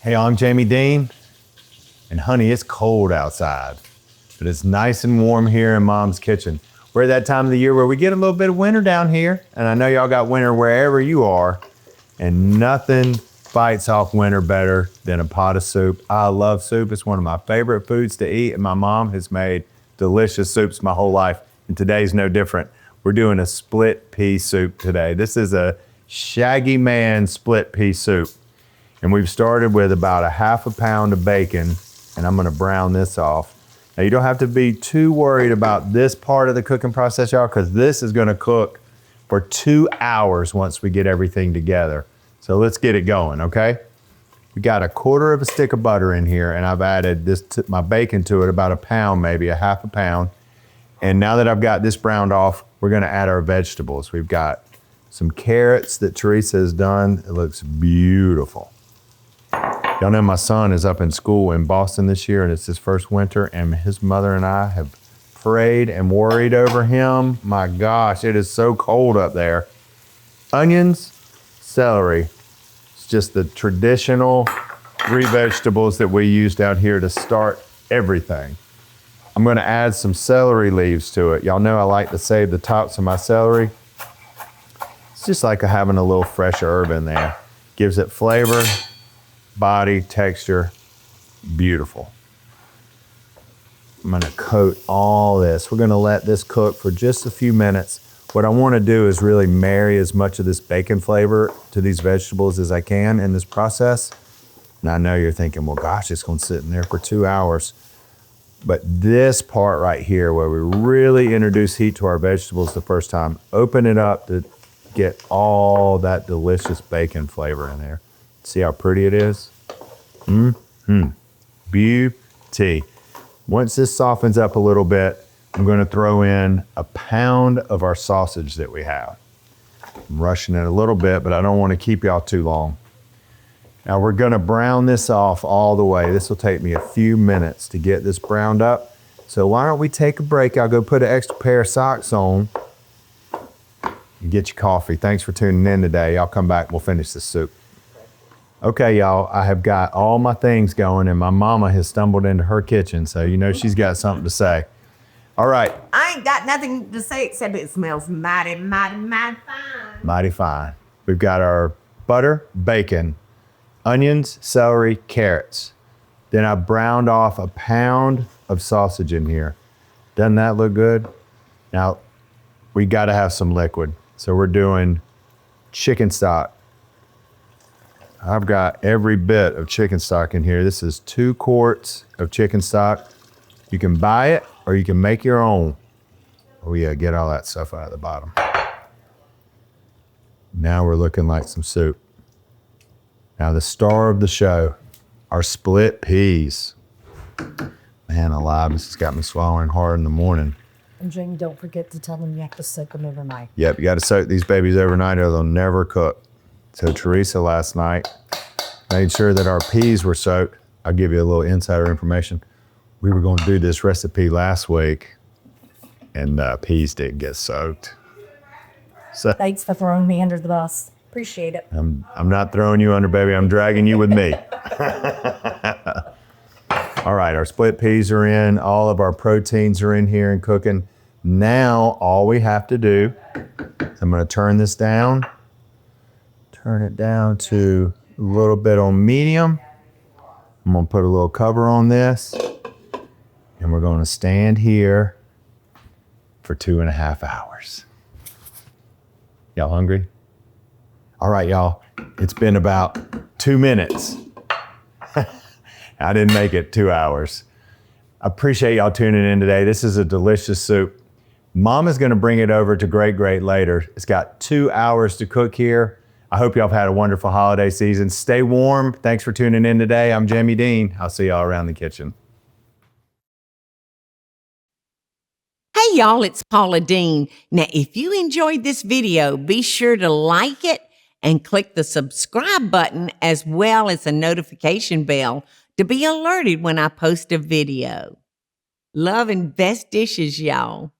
Hey, I'm Jamie Deen, and honey, it's cold outside, but it's nice and warm here in Mom's kitchen. We're at that time of the year where we get a little bit of winter down here, and I know y'all got winter wherever you are, and nothing fights off winter better than a pot of soup. I love soup. It's one of my favorite foods to eat, and my mom has made delicious soups my whole life, and today's no different. We're doing a split pea soup today. This is a Shaggy Man split pea soup. And we've started with about a half a pound of bacon, and I'm gonna brown this off. Now you don't have to be too worried about this part of the cooking process, y'all, because this is gonna cook for 2 hours once we get everything together. So let's get it going, okay? We got a quarter of a stick of butter in here, and I've added my bacon to it, about a pound, maybe a half a pound. And now that I've got this browned off, we're gonna add our vegetables. We've got some carrots that Teresa has done. It looks beautiful. Y'all know my son is up in school in Boston this year, and it's his first winter, and his mother and I have prayed and worried over him. My gosh, it is so cold up there. Onions, celery. It's just the traditional 3 vegetables that we used out here to start everything. I'm gonna add some celery leaves to it. Y'all know I like to save the tops of my celery. It's just like having a little fresh herb in there. Gives it flavor, body, texture, beautiful. I'm gonna coat all this. We're gonna let this cook for just a few minutes. What I wanna do is really marry as much of this bacon flavor to these vegetables as I can in this process. And I know you're thinking, well, gosh, it's gonna sit in there for 2 hours. But this part right here, where we really introduce heat to our vegetables the first time, open it up to get all that delicious bacon flavor in there. See how pretty it is? Beauty. Once this softens up a little bit, I'm gonna throw in a pound of our sausage that we have. I'm rushing it a little bit, but I don't wanna keep y'all too long. Now we're gonna brown this off all the way. This will take me a few minutes to get this browned up. So why don't we take a break? I'll go put an extra pair of socks on and get your coffee. Thanks for tuning in today. Y'all come back, we'll finish this soup. Okay, y'all, I have got all my things going, and my mama has stumbled into her kitchen, so you know she's got something to say. All right. I ain't got nothing to say except it smells mighty, mighty, mighty fine. Mighty fine. We've got our butter, bacon, onions, celery, carrots. Then I browned off a pound of sausage in here. Doesn't that look good? Now, we gotta have some liquid. So we're doing chicken stock. I've got every bit of chicken stock in here. This is 2 quarts of chicken stock. You can buy it or you can make your own. Oh yeah, get all that stuff out of the bottom. Now we're looking like some soup. Now the star of the show, our split peas. Man alive, this has got me swallowing hard in the morning. And Jamie, don't forget to tell them you have to soak them overnight. Yep, you gotta soak these babies overnight or they'll never cook. So Teresa last night made sure that our peas were soaked. I'll give you a little insider information. We were gonna do this recipe last week and peas didn't get soaked. So Thanks for throwing me under the bus. Appreciate it. I'm not throwing you under, baby. I'm dragging you with me. All right, our split peas are in. All of our proteins are in here and cooking. Now, all we have to do, I'm gonna turn this down. Turn it down to a little bit on medium. I'm gonna put a little cover on this, and we're gonna stand here for 2.5 hours. Y'all hungry? All right, y'all, it's been about 2 minutes. I didn't make it 2 hours. I appreciate y'all tuning in today. This is a delicious soup. Mom is gonna bring it over to Great Great later. It's got 2 hours to cook here. I hope y'all have had a wonderful holiday season. Stay warm. Thanks for tuning in today. I'm Jamie Deen. I'll see y'all around the kitchen. Hey y'all, it's Paula Deen. Now, if you enjoyed this video, be sure to like it and click the subscribe button as well as the notification bell to be alerted when I post a video. Love and best dishes, y'all.